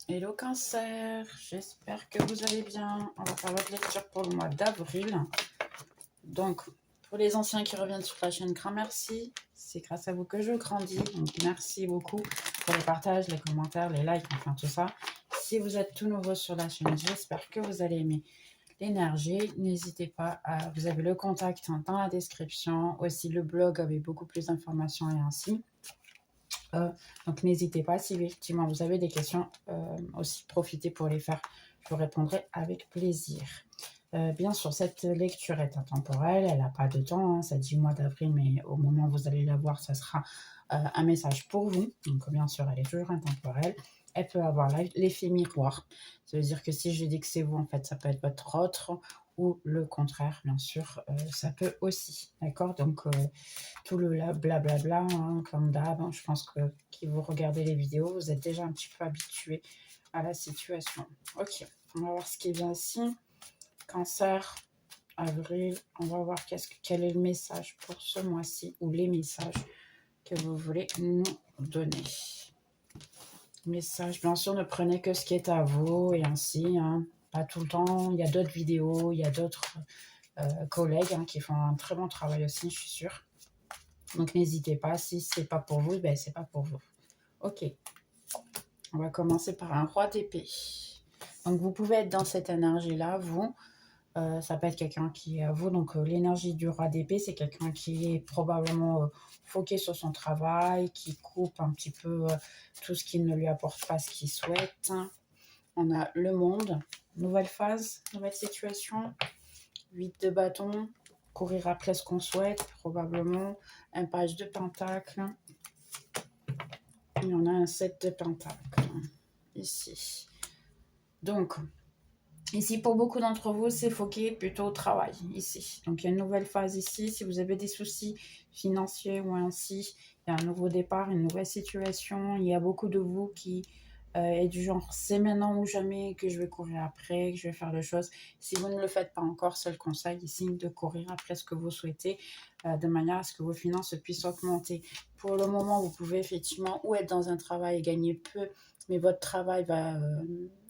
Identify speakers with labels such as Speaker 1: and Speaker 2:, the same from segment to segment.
Speaker 1: Hello Cancer, j'espère que vous allez bien. On va faire votre lecture pour le mois d'avril. Donc, pour les anciens qui reviennent sur la chaîne, grand merci. C'est grâce à vous que je grandis. Donc, merci beaucoup pour les partages, les commentaires, les likes, enfin tout ça. Si vous êtes tout nouveau sur la chaîne, j'espère que vous allez aimer l'énergie. N'hésitez pas à... Vous avez le contact dans la description. Aussi le blog avec beaucoup plus d'informations et ainsi. Donc n'hésitez pas, si effectivement vous avez des questions, aussi profitez pour les faire. Je vous répondrai avec plaisir. Bien sûr, cette lecture est intemporelle, elle n'a pas de temps, hein, ça dit mois d'avril, mais au moment où vous allez la voir, ça sera un message pour vous. Donc bien sûr, elle est toujours intemporelle. Elle peut avoir l'effet miroir. Ça veut dire que si je dis que c'est vous, en fait, ça peut être votre autre ou le contraire, bien sûr, ça peut aussi. D'accord? Donc, tout le blablabla, hein, comme d'hab, hein, je pense que qui vous regardez les vidéos, vous êtes déjà un petit peu habitué à la situation. Ok, on va voir ce qui vient ici. Cancer, avril, on va voir quel est le message pour ce mois-ci ou les messages que vous voulez nous donner. Message, bien sûr, ne prenez que ce qui est à vous et ainsi, hein, pas tout le temps. Il y a d'autres vidéos, il y a d'autres collègues hein, qui font un très bon travail aussi, je suis sûre. Donc n'hésitez pas, si c'est pas pour vous, ben c'est pas pour vous. Ok, on va commencer par un roi d'épée. Donc vous pouvez être dans cette énergie-là, vous. Ça peut être quelqu'un qui est à vous. Donc l'énergie du roi d'épée, c'est quelqu'un qui est probablement focus sur son travail, qui coupe un petit peu tout ce qui ne lui apporte pas ce qu'il souhaite. On a le monde, nouvelle phase, nouvelle situation. 8 de bâton, courir après ce qu'on souhaite, probablement. Un page de pentacle. Et on a un 7 de pentacle ici. Donc, ici, pour beaucoup d'entre vous, c'est foqué plutôt au travail, ici. Donc, il y a une nouvelle phase ici. Si vous avez des soucis financiers ou ainsi, il y a un nouveau départ, une nouvelle situation. Il y a beaucoup de vous qui est du genre, c'est maintenant ou jamais que je vais courir après, que je vais faire les choses. Si vous ne le faites pas encore, c'est le conseil ici de courir après ce que vous souhaitez, de manière à ce que vos finances puissent augmenter. Pour le moment, vous pouvez effectivement ou être dans un travail et gagner peu, mais votre travail va,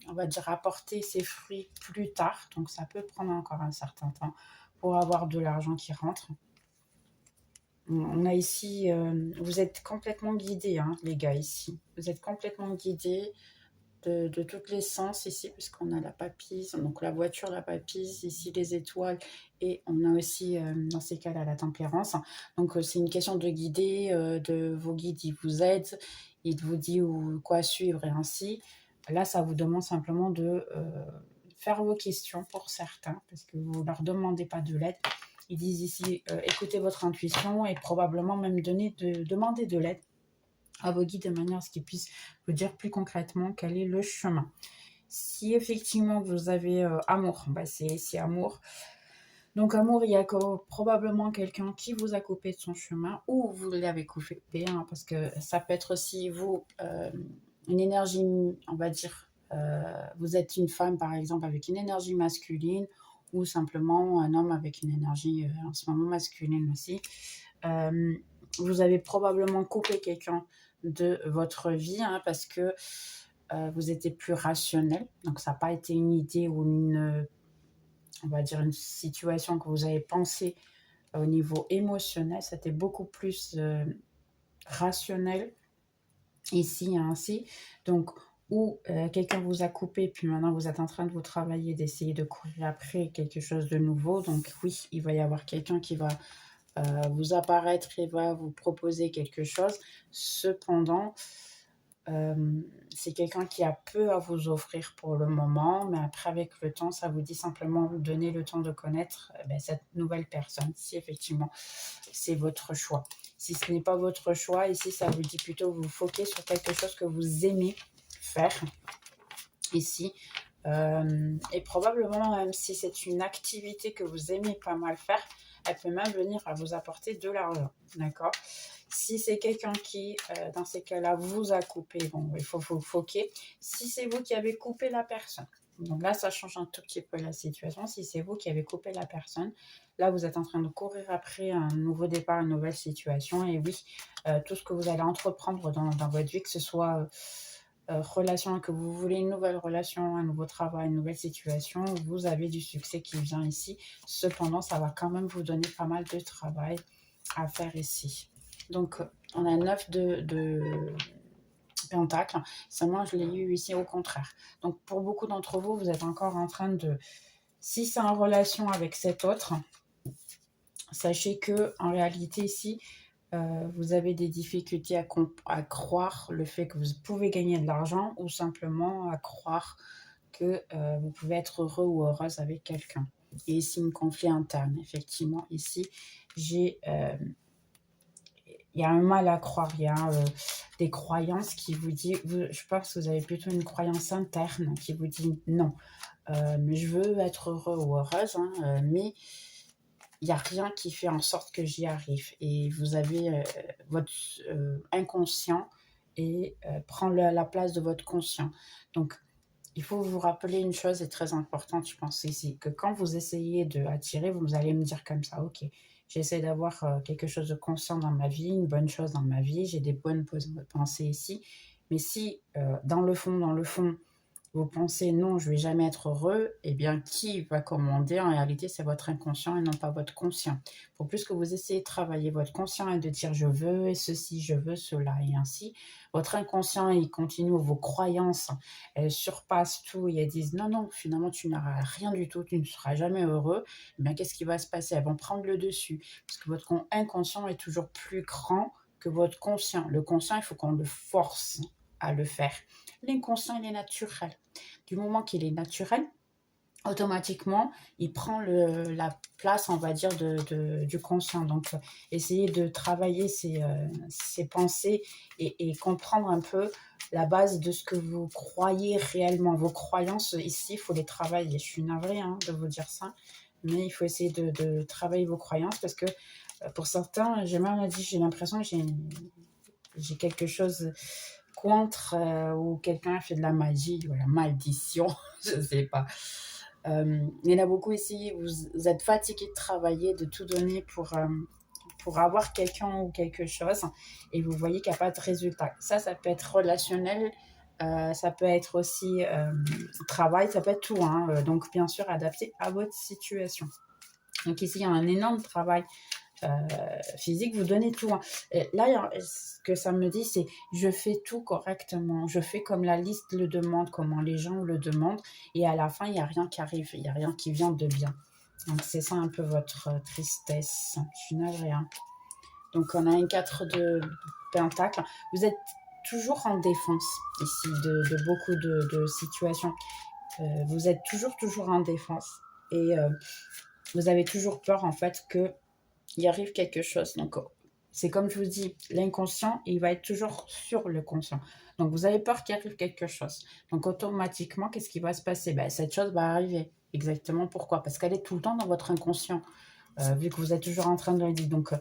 Speaker 1: on va dire, apporter ses fruits plus tard. Donc, ça peut prendre encore un certain temps pour avoir de l'argent qui rentre. On a ici, vous êtes complètement guidés, hein, les gars, ici. Vous êtes complètement guidés de tous les sens ici, puisqu'on a la papille, donc la voiture, la papille, ici les étoiles, et on a aussi, dans ces cas-là, la tempérance. Donc, c'est une question de guider, de vos guides, ils vous aident, ils vous disent quoi suivre et ainsi. Là, ça vous demande simplement de faire vos questions pour certains, parce que vous ne leur demandez pas de l'aide. Ils disent ici, écoutez votre intuition et probablement même demander de l'aide à vos guides de manière à ce qu'ils puissent vous dire plus concrètement quel est le chemin. Si effectivement vous avez amour, bah c'est amour. Donc amour, il y a probablement quelqu'un qui vous a coupé de son chemin ou vous l'avez coupé, hein, parce que ça peut être aussi vous, une énergie, on va dire, vous êtes une femme par exemple avec une énergie masculine ou simplement un homme avec une énergie en ce moment masculine aussi. Vous avez probablement coupé quelqu'un de votre vie hein, parce que vous étiez plus rationnel. Donc ça n'a pas été une idée ou on va dire une situation que vous avez pensée au niveau émotionnel. C'était beaucoup plus rationnel ici et ainsi. Donc, ou quelqu'un vous a coupé, puis maintenant vous êtes en train de vous travailler, d'essayer de courir après quelque chose de nouveau. Donc oui, il va y avoir quelqu'un qui va vous apparaître et va vous proposer quelque chose. Cependant, c'est quelqu'un qui a peu à vous offrir pour le moment, mais après, avec le temps, ça vous dit simplement donner le temps de connaître cette nouvelle personne, si effectivement c'est votre choix. Si ce n'est pas votre choix, ici, ça vous dit plutôt vous foquer sur quelque chose que vous aimez faire, ici. Et probablement, même si c'est une activité que vous aimez pas mal faire, elle peut même venir à vous apporter de l'argent, d'accord? Si c'est quelqu'un qui, dans ces cas-là, vous a coupé, bon, il faut vous foquer. Si c'est vous qui avez coupé la personne, donc là, ça change un tout petit peu la situation. Si c'est vous qui avez coupé la personne, là, vous êtes en train de courir après un nouveau départ, une nouvelle situation. Et oui, tout ce que vous allez entreprendre dans votre vie, que ce soit relation, que vous voulez une nouvelle relation, un nouveau travail, une nouvelle situation, vous avez du succès qui vient ici. Cependant, ça va quand même vous donner pas mal de travail à faire ici. Donc, on a 9 de Pentacle. Seulement, je l'ai eu ici au contraire. Donc, pour beaucoup d'entre vous, vous êtes encore en train de... Si c'est en relation avec cet autre, sachez que en réalité ici, vous avez des difficultés à croire le fait que vous pouvez gagner de l'argent ou simplement à croire que vous pouvez être heureux ou heureuse avec quelqu'un. Et ici, un conflit interne. Effectivement, ici, il y a un mal à croire, il y a des croyances qui vous disent, je pense que vous avez plutôt une croyance interne qui vous dit non, mais je veux être heureux ou heureuse, hein, mais il n'y a rien qui fait en sorte que j'y arrive. Et vous avez votre inconscient et prend la place de votre conscient. Donc, il faut vous rappeler une chose est très importante, je pense ici, que quand vous essayez d'attirer, vous allez me dire comme ça, ok, j'essaie d'avoir quelque chose de conscient dans ma vie, une bonne chose dans ma vie, j'ai des bonnes pensées ici. Mais si dans le fond, vous pensez non, je ne vais jamais être heureux, eh bien, qui va commander? En réalité, c'est votre inconscient et non pas votre conscient. Pour plus que vous essayez de travailler votre conscient et de dire je veux ceci, je veux cela et ainsi, votre inconscient, il continue, vos croyances, elles surpassent tout et elles disent non, non, finalement, tu n'auras rien du tout, tu ne seras jamais heureux. Eh bien, qu'est-ce qui va se passer? Elles vont prendre le dessus parce que votre inconscient est toujours plus grand que votre conscient. Le conscient, il faut qu'on le force à le faire. L'inconscient, il est naturel. Du moment qu'il est naturel, automatiquement, il prend la place, on va dire, du conscient. Donc, essayez de travailler ces pensées et comprendre un peu la base de ce que vous croyez réellement. Vos croyances, ici, il faut les travailler. Je suis navrée de vous dire ça, mais il faut essayer de travailler vos croyances parce que pour certains, j'ai même dit, j'ai l'impression que j'ai quelque chose contre ou quelqu'un a fait de la magie ou la malédiction, je ne sais pas. Il y en a beaucoup ici, vous êtes fatigué de travailler, de tout donner pour avoir quelqu'un ou quelque chose et vous voyez qu'il n'y a pas de résultat. Ça peut être relationnel, ça peut être aussi travail, ça peut être tout. Donc, bien sûr, adapté à votre situation. Donc ici, il y a un énorme travail physique, vous donnez tout. Et là, ce que ça me dit, c'est je fais tout correctement, je fais comme la liste le demande, comment les gens le demandent, et à la fin, il n'y a rien qui arrive, il n'y a rien qui vient de bien. Donc, c'est ça un peu votre tristesse. Je suis navrée. Donc, on a un 4 de Pentacle. Vous êtes toujours en défense ici de beaucoup de situations. Vous êtes toujours en défense. Et vous avez toujours peur, en fait, que il arrive quelque chose. Donc, c'est comme je vous dis, l'inconscient, il va être toujours sur le conscient. Donc, vous avez peur qu'il arrive quelque chose. Donc, automatiquement, qu'est-ce qui va se passer? Cette chose va arriver. Exactement pourquoi? Parce qu'elle est tout le temps dans votre inconscient, vu que vous êtes toujours en train de le dire. Donc,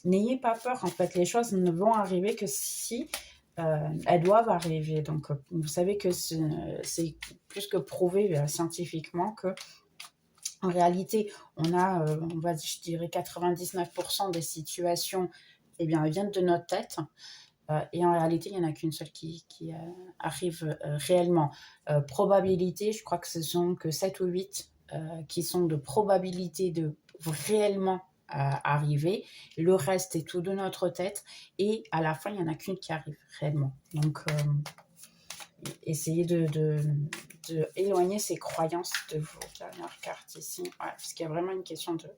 Speaker 1: n'ayez pas peur. En fait, les choses ne vont arriver que si elles doivent arriver. Donc, vous savez que c'est plus que prouvé scientifiquement que en réalité, on a, on va, je dirais, 99% des situations, eh bien, elles viennent de notre tête. Et en réalité, il n'y en a qu'une seule qui arrive réellement. Probabilité, je crois que ce sont que 7 ou 8 qui sont de probabilité de réellement arriver. Le reste est tout de notre tête. Et à la fin, il n'y en a qu'une qui arrive réellement. Donc, essayez de éloigner ces croyances de vous. Dernière carte ici. Ouais, parce qu'il y a vraiment une question de...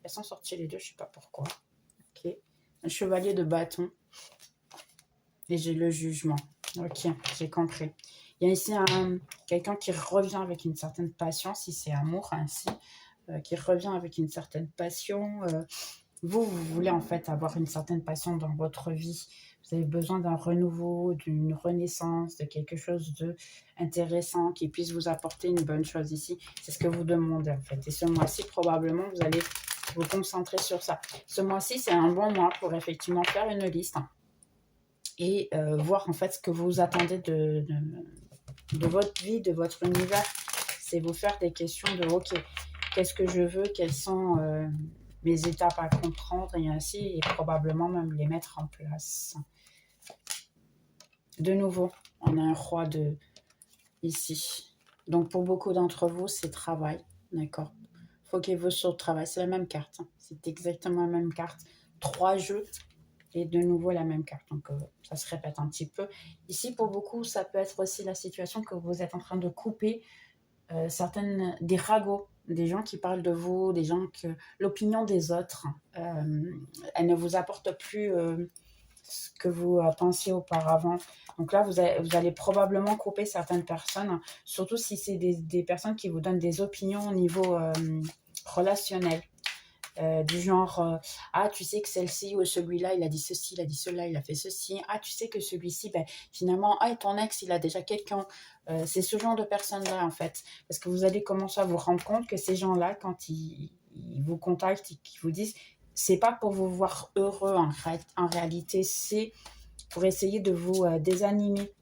Speaker 1: Elles sont sorties les deux, je ne sais pas pourquoi. Ok. Un chevalier de bâton. Et j'ai le jugement. Ok, j'ai compris. Il y a ici quelqu'un qui revient avec une certaine passion, si c'est amour ainsi, qui revient avec une certaine passion. Vous voulez en fait avoir une certaine passion dans votre vie. Vous avez besoin d'un renouveau, d'une renaissance, de quelque chose d'intéressant qui puisse vous apporter une bonne chose ici. C'est ce que vous demandez en fait. Et ce mois-ci, probablement, vous allez vous concentrer sur ça. Ce mois-ci, c'est un bon mois pour effectivement faire une liste et voir en fait ce que vous attendez de votre vie, de votre univers. C'est vous faire des questions de ok, qu'est-ce que je veux, quelles sont mes étapes à comprendre et ainsi, et probablement même les mettre en place. De nouveau, On a un roi de ici. Donc, pour beaucoup d'entre vous, c'est travail. D'accord. Foquez-vous sur le travail. C'est la même carte. Hein. C'est exactement la même carte. 3 jeux et de nouveau la même carte. Donc, ça se répète un petit peu. Ici, pour beaucoup, ça peut être aussi la situation que vous êtes en train de couper des ragots, des gens qui parlent de vous, des gens que l'opinion des autres, elle ne vous apporte plus ce que vous pensiez auparavant. Donc là, vous allez probablement couper certaines personnes, surtout si c'est des personnes qui vous donnent des opinions au niveau relationnel. Du genre, ah, tu sais que celle-ci ou celui-là, il a dit ceci, il a dit cela, il a fait ceci. Ah, tu sais que celui-ci, ben, finalement, ah, et ton ex, il a déjà quelqu'un. C'est ce genre de personnes-là, en fait. Parce que vous allez commencer à vous rendre compte que ces gens-là, quand ils vous contactent et qu'ils vous disent, c'est pas pour vous voir heureux, en réalité, c'est pour essayer de vous désanimer.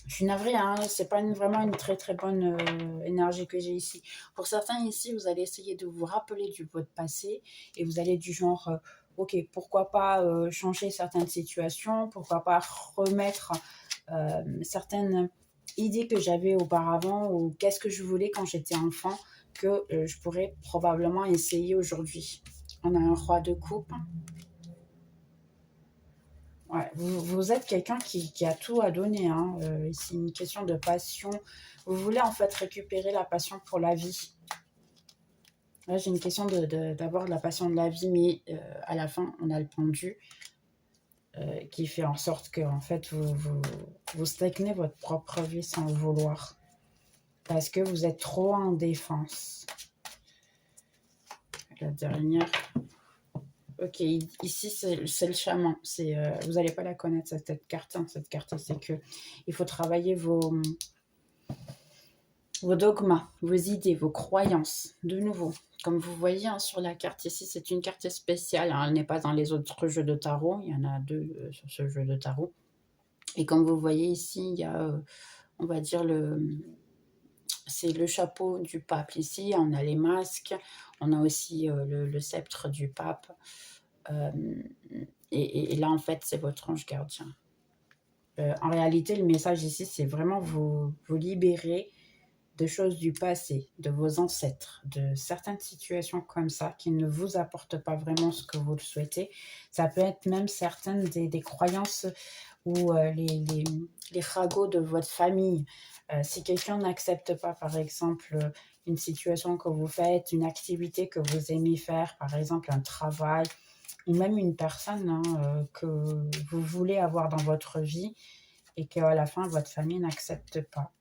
Speaker 1: Je suis navrée, hein, c'est pas vraiment une très très bonne énergie que j'ai ici. Pour certains ici, vous allez essayer de vous rappeler du votre passé et vous allez du genre, ok, pourquoi pas changer certaines situations, pourquoi pas remettre certaines idées que j'avais auparavant ou qu'est-ce que je voulais quand j'étais enfant que je pourrais probablement essayer aujourd'hui. On a un roi de coupe. Ouais, vous êtes quelqu'un qui a tout à donner. Hein. C'est une question de passion. Vous voulez en fait récupérer la passion pour la vie. Là, j'ai une question d'avoir de la passion de la vie, mais à la fin, on a le pendu qui fait en sorte que en fait, vous stagnez votre propre vie sans le vouloir. Parce que vous êtes trop en défense. La dernière. Ok, ici c'est le chaman. Vous n'allez pas la connaître cette carte. Hein. Cette carte, c'est que il faut travailler vos dogmas, vos idées, vos croyances. De nouveau, comme vous voyez hein, sur la carte ici, c'est une carte spéciale. Hein, elle n'est pas dans les autres jeux de tarot. Il y en a 2 sur ce jeu de tarot. Et comme vous voyez ici, il y a, on va dire, c'est le chapeau du pape. Ici, on a les masques. On a aussi le sceptre du pape. Et là, en fait, c'est votre ange gardien. En réalité, le message ici, c'est vraiment vous libérer de choses du passé, de vos ancêtres, de certaines situations comme ça qui ne vous apportent pas vraiment ce que vous le souhaitez. Ça peut être même certaines des croyances ou les ragots de votre famille. Si quelqu'un n'accepte pas, par exemple, une situation que vous faites, une activité que vous aimez faire, par exemple un travail, ou même une personne hein, que vous voulez avoir dans votre vie et qu'à la fin, votre famille n'accepte pas.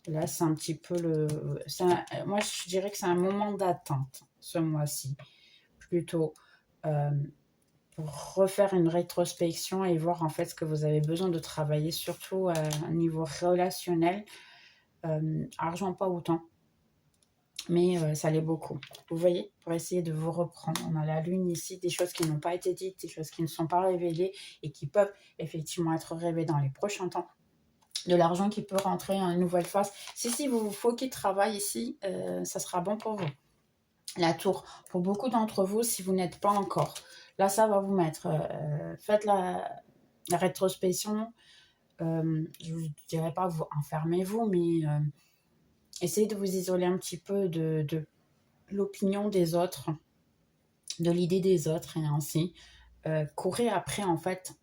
Speaker 1: Là, c'est un petit peu moi, je dirais que c'est un moment d'attente, ce mois-ci. Plutôt pour refaire une rétrospection et voir en fait ce que vous avez besoin de travailler, surtout à un niveau relationnel. Argent, pas autant. Mais ça l'est beaucoup. Vous voyez, pour essayer de vous reprendre. On a la lune ici, des choses qui n'ont pas été dites, des choses qui ne sont pas révélées et qui peuvent effectivement être révélées dans les prochains temps. De l'argent qui peut rentrer en une nouvelle phase. Si vous faut qu'il travaille ici, ça sera bon pour vous. La tour, pour beaucoup d'entre vous, si vous n'êtes pas encore, là ça va vous mettre, faites la rétrospection, je ne dirais pas vous enfermez-vous, mais essayez de vous isoler un petit peu de l'opinion des autres, de l'idée des autres et ainsi. Courez après en fait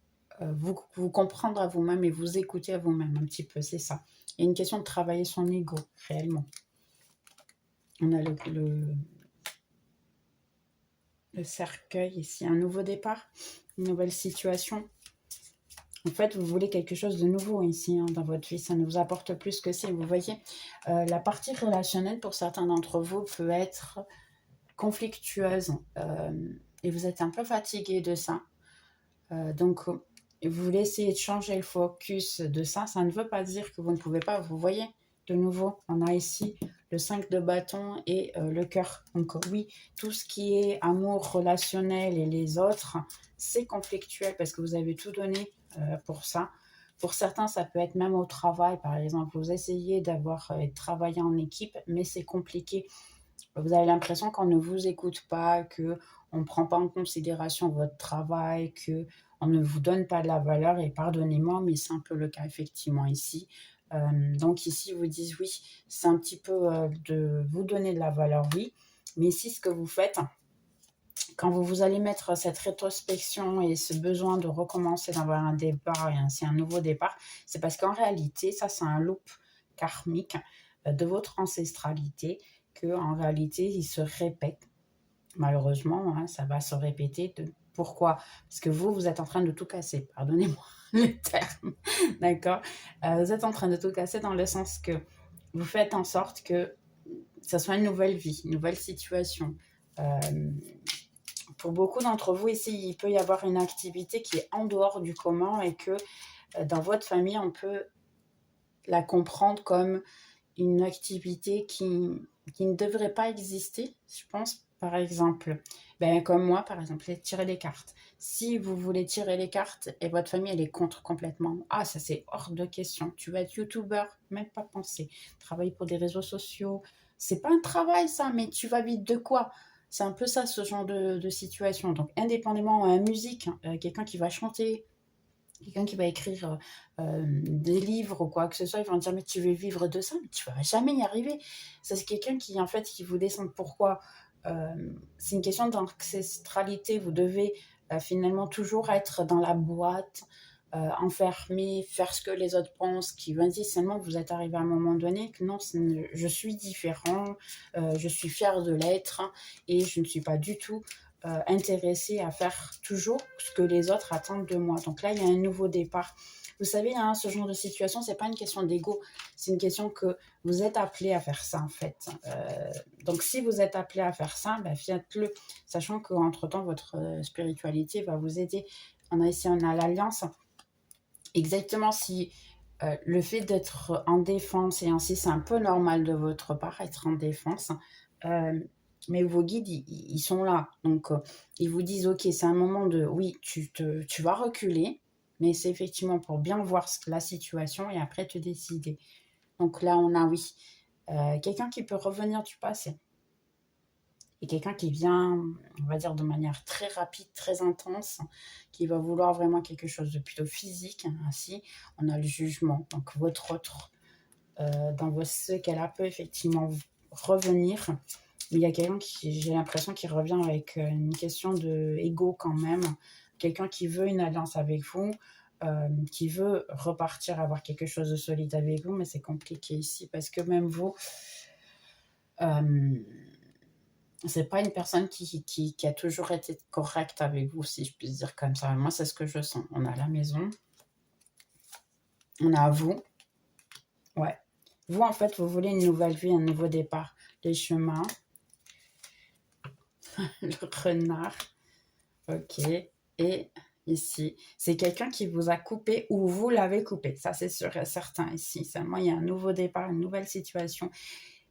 Speaker 1: vous comprendre à vous-même et vous écouter à vous-même un petit peu, c'est ça. Il y a une question de travailler son ego, réellement. On a le cercueil ici, un nouveau départ, une nouvelle situation. En fait, vous voulez quelque chose de nouveau ici hein, dans votre vie, ça ne vous apporte plus que si. Vous voyez, la partie relationnelle pour certains d'entre vous peut être conflictueuse et vous êtes un peu fatigué de ça. Donc, vous voulez essayer de changer le focus de ça. Ça ne veut pas dire que vous ne pouvez pas. Vous voyez, de nouveau, on a ici le 5 de bâton et le cœur. Donc oui, tout ce qui est amour relationnel et les autres, c'est conflictuel parce que vous avez tout donné pour ça. Pour certains, ça peut être même au travail, par exemple. Vous essayez d'avoir travaillé en équipe, mais c'est compliqué. Vous avez l'impression qu'on ne vous écoute pas, que on ne prend pas en considération votre travail, que on ne vous donne pas de la valeur. Et pardonnez-moi, mais c'est un peu le cas effectivement ici. Donc ici, ils vous disent oui, c'est un petit peu de vous donner de la valeur, oui. Mais ici, ce que vous faites, quand vous allez mettre cette rétrospection et ce besoin de recommencer, d'avoir un départ et ainsi un nouveau départ, c'est parce qu'en réalité, ça c'est un loop karmique de votre ancestralité, que en réalité, il se répète. Malheureusement, hein, ça va se répéter. Pourquoi? Parce que vous êtes en train de tout casser. Pardonnez-moi le terme. D'accord? Vous êtes en train de tout casser dans le sens que vous faites en sorte que ça soit une nouvelle vie, une nouvelle situation. Pour beaucoup d'entre vous ici, il peut y avoir une activité qui est en dehors du commun et que dans votre famille, on peut la comprendre comme une activité qui ne devrait pas exister, je pense. Par exemple, comme moi, par exemple, tirer les cartes. Si vous voulez tirer les cartes et votre famille, elle est contre complètement, ah, ça c'est hors de question. Tu vas être youtubeur, même pas penser. Travailler pour des réseaux sociaux, c'est pas un travail ça, mais tu vas vite de quoi? C'est un peu ça, ce genre de situation. Donc, indépendamment de la musique, quelqu'un qui va chanter, quelqu'un qui va écrire des livres ou quoi que ce soit, ils vont dire mais tu veux vivre de ça, mais tu vas jamais y arriver. Ça c'est quelqu'un qui en fait qui vous descend. Pourquoi? C'est une question d'ancestralité. Vous devez finalement toujours être dans la boîte, enfermé, faire ce que les autres pensent, qui vont dire seulement vous êtes arrivé à un moment donné que non, je suis différent, je suis fière de l'être et je ne suis pas du tout intéressée à faire toujours ce que les autres attendent de moi. Donc là, il y a un nouveau départ. Vous savez, hein, ce genre de situation, c'est pas une question d'ego, c'est une question que vous êtes appelé à faire ça en fait. Donc si vous êtes appelé à faire ça, faites-le, sachant qu'entre-temps, votre spiritualité va vous aider. On a ici, on a l'alliance. Exactement, si le fait d'être en défense, et ainsi c'est un peu normal de votre part, être en défense, mais vos guides, ils sont là. Donc, ils vous disent, ok, c'est un moment de, oui, tu vas reculer, mais c'est effectivement pour bien voir la situation et après te décider. Donc là, on a, oui, quelqu'un qui peut revenir du passé. Et quelqu'un qui vient, on va dire, de manière très rapide, très intense, qui va vouloir vraiment quelque chose de plutôt physique. Ainsi, on a le jugement. Donc, votre autre, dans ce qu'elle peut effectivement revenir. Mais il y a quelqu'un qui, j'ai l'impression, qui revient avec une question de ego quand même. Quelqu'un qui veut une alliance avec vous, qui veut repartir, avoir quelque chose de solide avec vous, mais c'est compliqué ici parce que même vous, c'est pas une personne qui a toujours été correcte avec vous, si je puis dire comme ça. Moi, c'est ce que je sens. On a la maison, on a vous. Ouais. Vous, en fait, vous voulez une nouvelle vie, un nouveau départ. Les chemins, le renard. Ok. Et ici, c'est quelqu'un qui vous a coupé ou vous l'avez coupé. Ça, c'est sûr et certain ici. Seulement, il y a un nouveau départ, une nouvelle situation.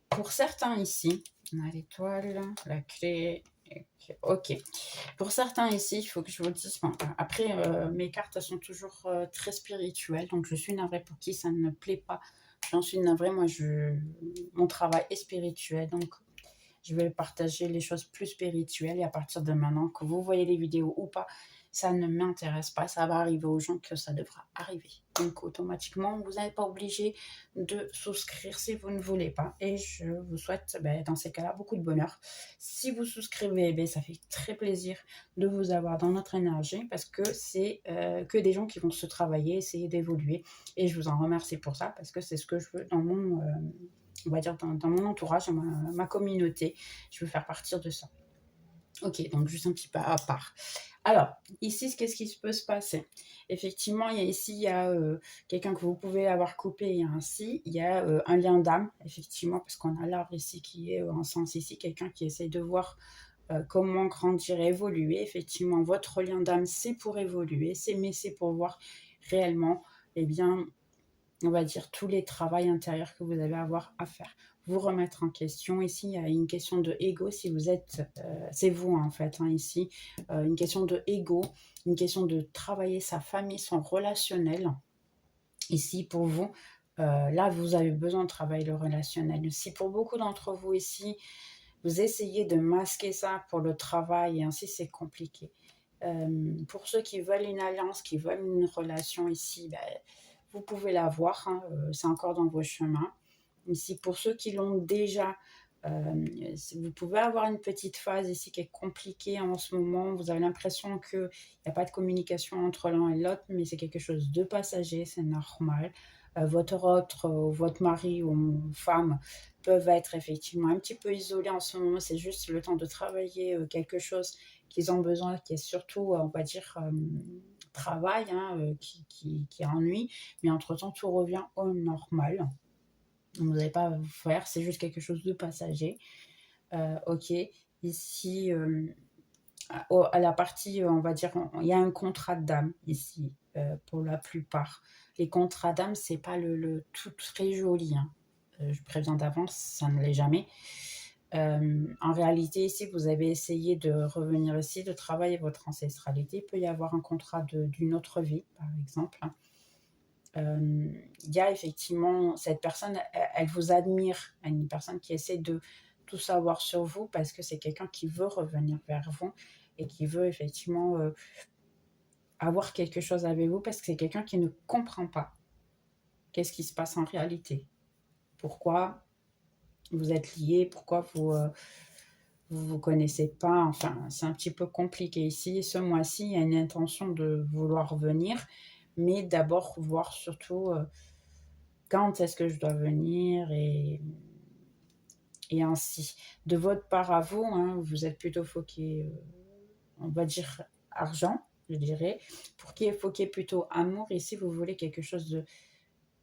Speaker 1: Pour certains ici, on a l'étoile, la clé. Ok. Pour certains ici, il faut que je vous le dise. Bon, après, mes cartes sont toujours très spirituelles, donc je suis navrée pour qui ça ne me plaît pas. J'en suis navrée. Moi, mon travail est spirituel, donc je vais partager les choses plus spirituelles. Et à partir de maintenant, que vous voyez les vidéos ou pas, ça ne m'intéresse pas. Ça va arriver aux gens que ça devra arriver. Donc, automatiquement, vous n'êtes pas obligé de souscrire si vous ne voulez pas. Et je vous souhaite, dans ces cas-là, beaucoup de bonheur. Si vous souscrivez, ça fait très plaisir de vous avoir dans notre énergie parce que c'est que des gens qui vont se travailler, essayer d'évoluer. Et je vous en remercie pour ça parce que c'est ce que je veux dans mon... on va dire dans mon entourage, dans ma communauté. Je veux faire partir de ça. Ok, donc juste un petit peu à part. Alors, ici, qu'est-ce qui peut se passer? Effectivement, il y a quelqu'un que vous pouvez avoir coupé et ainsi. Il y a un lien d'âme, effectivement, parce qu'on a l'arbre ici qui est en sens ici. Quelqu'un qui essaye de voir comment grandir et évoluer. Effectivement, votre lien d'âme, c'est pour évoluer, mais c'est pour voir réellement, on va dire, tous les travaux intérieurs que vous allez avoir à faire. Vous remettre en question. Ici, il y a une question de ego. Si vous êtes, c'est vous en fait, ici, une question de ego, une question de travailler sa famille, son relationnel. Ici, pour vous, là, vous avez besoin de travailler le relationnel. Si pour beaucoup d'entre vous ici, vous essayez de masquer ça pour le travail et ainsi c'est compliqué. Pour ceux qui veulent une alliance, qui veulent une relation ici, ben, vous pouvez l'avoir, hein, c'est encore dans vos chemins. Ici, pour ceux qui l'ont déjà, vous pouvez avoir une petite phase ici qui est compliquée en ce moment. Vous avez l'impression qu'il n'y a pas de communication entre l'un et l'autre, mais c'est quelque chose de passager, c'est normal. Votre mari ou femme peuvent être effectivement un petit peu isolés en ce moment. C'est juste le temps de travailler quelque chose qu'ils ont besoin, qui est surtout, on va dire, travail, hein, qui ennuie. Mais entre-temps, tout revient au normal. Vous n'allez pas vous faire, c'est juste quelque chose de passager. Ok, ici, à la partie, on va dire, il y a un contrat d'âme ici, pour la plupart. Les contrats d'âme, c'est pas le tout très joli, hein. Je préviens d'avance, ça ne l'est jamais. En réalité, ici, vous avez essayé de revenir ici, de travailler votre ancestralité. Il peut y avoir un contrat d'une autre vie, par exemple. Il y a effectivement cette personne, elle vous admire, une personne qui essaie de tout savoir sur vous parce que c'est quelqu'un qui veut revenir vers vous et qui veut effectivement avoir quelque chose avec vous parce que c'est quelqu'un qui ne comprend pas qu'est-ce qui se passe en réalité. Pourquoi vous êtes liés, pourquoi vous connaissez pas, enfin, c'est un petit peu compliqué ici. Ce mois-ci, il y a une intention de vouloir venir, mais d'abord voir surtout quand est-ce que je dois venir et ainsi. De votre part à vous, hein, vous êtes plutôt foqué, on va dire, argent, je dirais. Pour qui est foqué plutôt amour, ici, vous voulez quelque chose de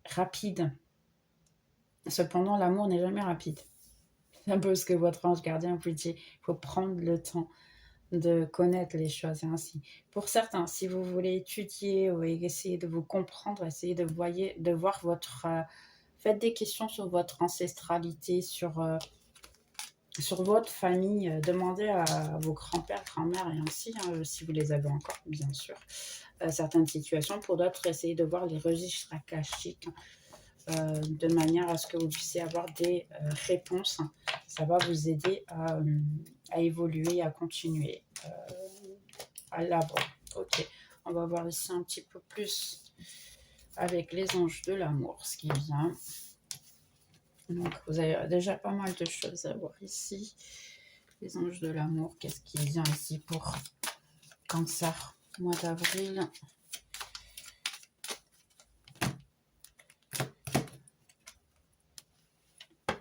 Speaker 1: rapide. Cependant, l'amour n'est jamais rapide. C'est un peu ce que votre ange gardien vous dit. Il faut prendre le temps de connaître les choses et ainsi. Pour certains, si vous voulez étudier ou essayer de vous comprendre, essayer de voir votre... faites des questions sur votre ancestralité, sur votre famille. Demandez à vos grands-pères, grand-mères et ainsi, hein, si vous les avez encore, bien sûr, certaines situations. Pour d'autres, essayez de voir les registres akashiques de manière à ce que vous puissiez avoir des réponses. Ça va vous aider à évoluer, à continuer, à l'avoir. Ok, on va voir ici un petit peu plus avec les anges de l'amour, ce qui vient. Donc, vous avez déjà pas mal de choses à voir ici. Les anges de l'amour, qu'est-ce qui vient ici pour Cancer, mois d'avril.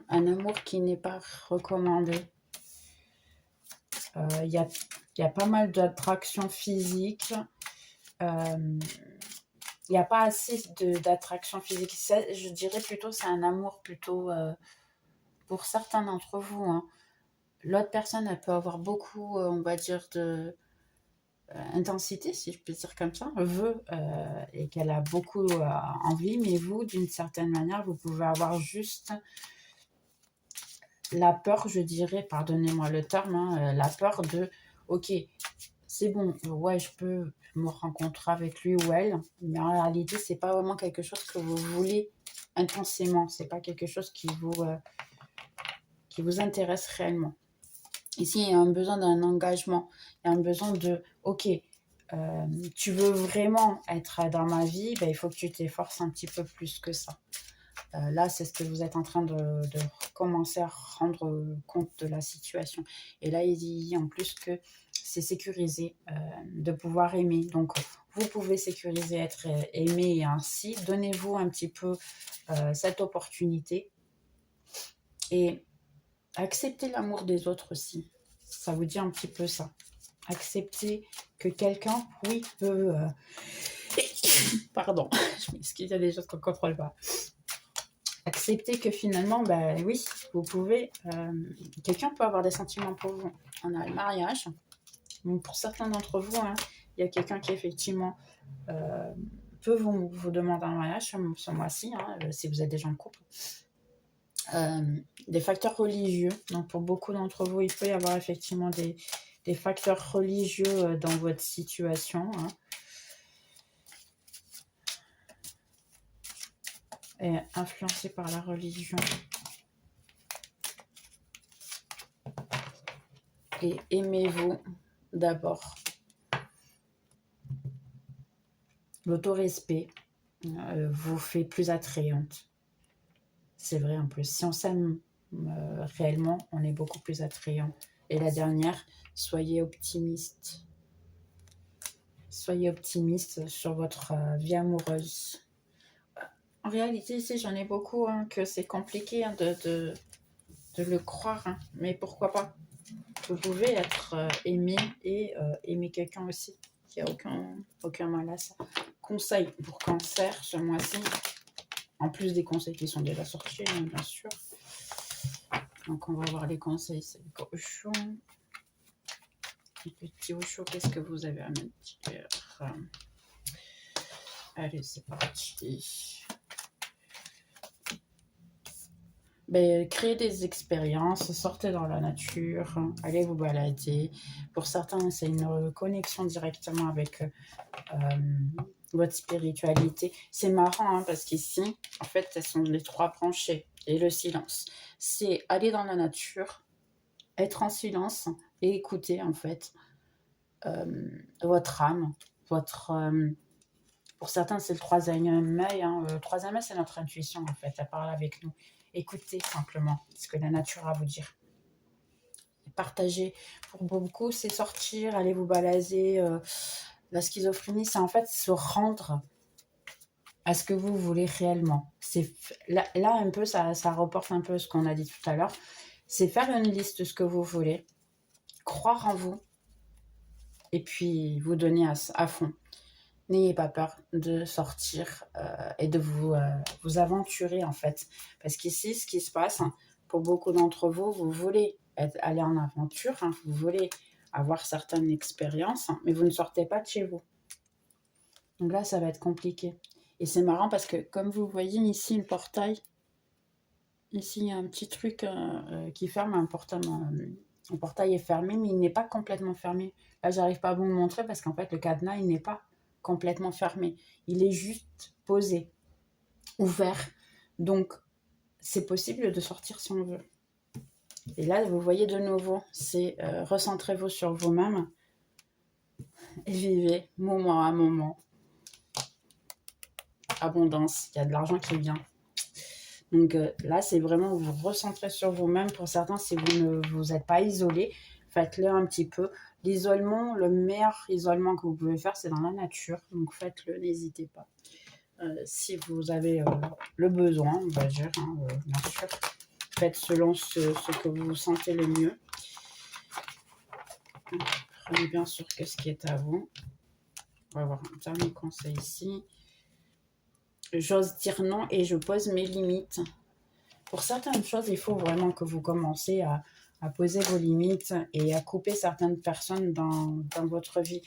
Speaker 1: Un amour qui n'est pas recommandé. Il y a pas mal d'attractions physiques. Il n'y a pas assez d'attraction physique. Je dirais plutôt c'est un amour plutôt pour certains d'entre vous. Hein. L'autre personne, elle peut avoir beaucoup, on va dire, de intensité, si je peux dire comme ça, veut et qu'elle a beaucoup envie, mais vous, d'une certaine manière, vous pouvez avoir juste la peur, je dirais, pardonnez-moi le terme, hein, la peur de, ok, c'est bon, ouais, je peux me rencontrer avec lui ou elle, mais en réalité, c'est pas vraiment quelque chose que vous voulez intensément, c'est pas quelque chose qui vous intéresse réellement. Ici, il y a un besoin d'un engagement, il y a un besoin de, ok, tu veux vraiment être dans ma vie, ben, il faut que tu t'efforces un petit peu plus que ça. Là, c'est ce que vous êtes en train de commencer à rendre compte de la situation. Et là, il dit en plus que c'est sécurisé de pouvoir aimer. Donc, vous pouvez sécuriser, être aimé et ainsi. Donnez-vous un petit peu cette opportunité. Et acceptez l'amour des autres aussi. Ça vous dit un petit peu ça. Acceptez que quelqu'un, oui, peut... Pardon, je m'excuse, il y a des choses qu'on ne contrôle pas. Accepter que finalement, ben oui, vous pouvez... quelqu'un peut avoir des sentiments pour vous. On a le mariage. Donc pour certains d'entre vous, hein, il y a quelqu'un qui effectivement peut vous demander un mariage ce mois-ci, hein, si vous êtes déjà en couple. Des facteurs religieux. Donc pour beaucoup d'entre vous, il peut y avoir effectivement des facteurs religieux dans votre situation. Hein. Et influencé par la religion. Et aimez-vous d'abord. L'autorespect vous fait plus attrayante. C'est vrai en plus. Si on s'aime réellement, on est beaucoup plus attrayant. Et la dernière, soyez optimiste. Soyez optimiste sur votre vie amoureuse. En réalité, ici, j'en ai beaucoup, hein, que c'est compliqué hein, de le croire. Hein. Mais pourquoi pas? Vous pouvez être aimé et aimer quelqu'un aussi. Il n'y a aucun mal à ça. Conseil pour Cancer ce mois-ci. En plus des conseils qui sont déjà sortis, hein, bien sûr. Donc, on va voir les conseils. C'est le cochon. Le petit Osho, qu'est-ce que vous avez à me dire? Allez, c'est parti. Ben, créez des expériences, sortez dans la nature, allez vous balader. Pour certains, c'est une connexion directement avec votre spiritualité. C'est marrant hein, parce qu'ici, en fait, elles sont les 3 branchées et le silence. C'est aller dans la nature, être en silence et écouter en fait votre âme, votre... pour certains, c'est le 3e œil. Hein. Le 3e œil, c'est notre intuition en fait, elle parle avec nous. Écoutez simplement ce que la nature a à vous dire. Partager, pour beaucoup, c'est sortir, aller vous balader. La schizophrénie, c'est en fait se rendre à ce que vous voulez réellement. Là un peu, ça reporte un peu ce qu'on a dit tout à l'heure. C'est faire une liste de ce que vous voulez, croire en vous, et puis vous donner à fond. N'ayez pas peur de sortir et de vous aventurer en fait. Parce qu'ici, ce qui se passe, pour beaucoup d'entre vous, vous voulez aller en aventure, hein, vous voulez avoir certaines expériences, mais vous ne sortez pas de chez vous. Donc là, ça va être compliqué. Et c'est marrant parce que comme vous voyez ici, le portail, ici, il y a un petit truc qui ferme, un portail est fermé, mais il n'est pas complètement fermé. Là, j'arrive pas à vous le montrer parce qu'en fait, le cadenas, il n'est pas complètement fermé. Il est juste posé, ouvert. Donc, c'est possible de sortir si on veut. Et là, vous voyez de nouveau, c'est recentrez-vous sur vous-même et vivez moment à moment. Abondance, il y a de l'argent qui vient. Donc là, c'est vraiment vous recentrer sur vous-même. Pour certains, si vous ne vous êtes pas isolé, faites-le un petit peu. L'isolement, le meilleur isolement que vous pouvez faire, c'est dans la nature. Donc faites-le, n'hésitez pas. Si vous avez le besoin, on va dire, hein, bien sûr. Faites selon ce que vous sentez le mieux. Prenez bien sûr que ce qui est à vous. On va voir un dernier conseil ici. J'ose dire non et je pose mes limites. Pour certaines choses, il faut vraiment que vous commencez à poser vos limites et à couper certaines personnes dans votre vie.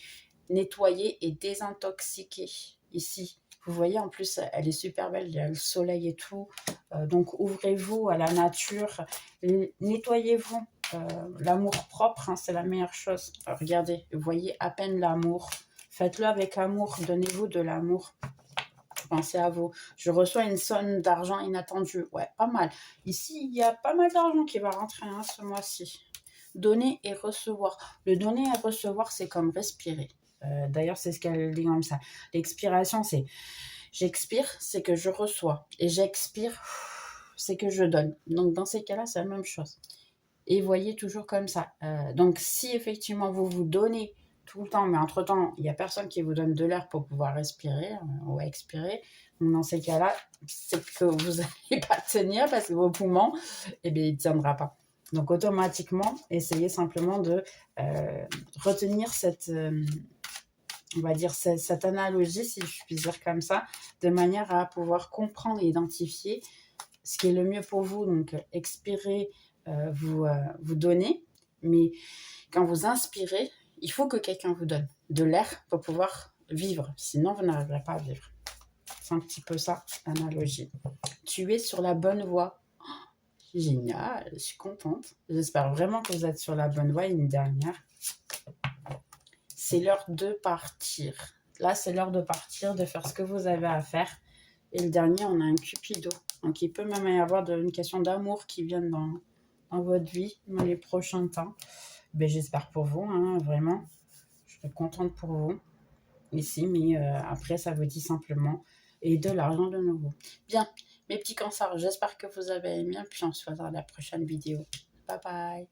Speaker 1: Nettoyer et désintoxiquer ici. Vous voyez, en plus, elle est super belle, il y a le soleil et tout. Donc, ouvrez-vous à la nature. Nettoyez-vous. L'amour propre, hein, c'est la meilleure chose. Regardez, vous voyez à peine l'amour. Faites-le avec amour. Donnez-vous de l'amour. Pensez à vous. Je reçois une somme d'argent inattendue. Ouais, pas mal. Ici, il y a pas mal d'argent qui va rentrer hein, ce mois-ci. Donner et recevoir. Le donner et recevoir, c'est comme respirer. D'ailleurs, c'est ce qu'elle dit comme ça. L'expiration, c'est j'expire, c'est que je reçois. Et j'expire, c'est que je donne. Donc, dans ces cas-là, c'est la même chose. Et voyez toujours comme ça. Donc, si effectivement, vous vous donnez tout le temps, mais entre-temps, il n'y a personne qui vous donne de l'air pour pouvoir respirer ou expirer, donc dans ces cas-là, c'est que vous n'allez pas tenir parce que vos poumons, eh bien, il ne tiendra pas. Donc, automatiquement, essayez simplement de retenir cette, on va dire, cette analogie, si je puis dire comme ça, de manière à pouvoir comprendre et identifier ce qui est le mieux pour vous. Donc, expirez, vous donnez, mais quand vous inspirez, il faut que quelqu'un vous donne de l'air pour pouvoir vivre. Sinon, vous n'arriverez pas à vivre. C'est un petit peu ça, l'analogie. Tu es sur la bonne voie. Génial, je suis contente. J'espère vraiment que vous êtes sur la bonne voie. Une dernière. C'est l'heure de partir. Là, c'est l'heure de partir, de faire ce que vous avez à faire. Et le dernier, on a un Cupido. Donc, il peut même y avoir une question d'amour qui vienne dans votre vie dans les prochains temps. Ben, j'espère pour vous, hein, vraiment. Je suis contente pour vous ici, mais après, ça veut dire simplement et de l'argent de nouveau. Bien, mes petits cancers, j'espère que vous avez aimé, puis on se voit dans la prochaine vidéo. Bye bye.